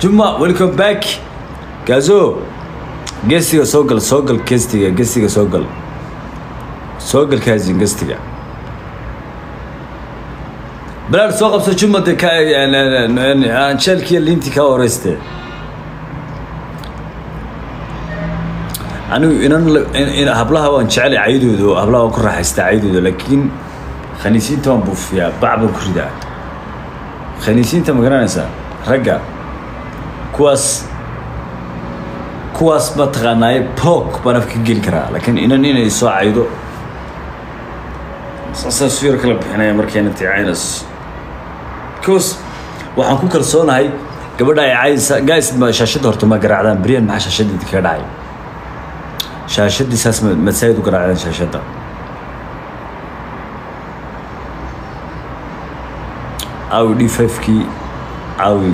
Juma, welcome back. Gazo. Gestiga soogal gestiga soogal. Soogal kaazin gestiga. بلاد سوق بس جمة يعني شالكي اللي انت كورستي أنا إن هبلها وان شعلي عيدو هبلها وكل راح يستعيدو لكن خنيسين تام بوفيا بعض كردا خنيسين تام قرانسا رجع كواس ما تغناي بوك بنفك جيل كرا لكن إنني يسوع عيدو أساس فير كلب هنا مركين تعينس كوس waxaan ku kalsoonahay gabadha ay caayisa guys ma shaashada horta ma garaacdaan bariyan ma shaashadii ka dhacay shaashadii saas ma sayid u garaacdaan shaashada audi 5 ki audi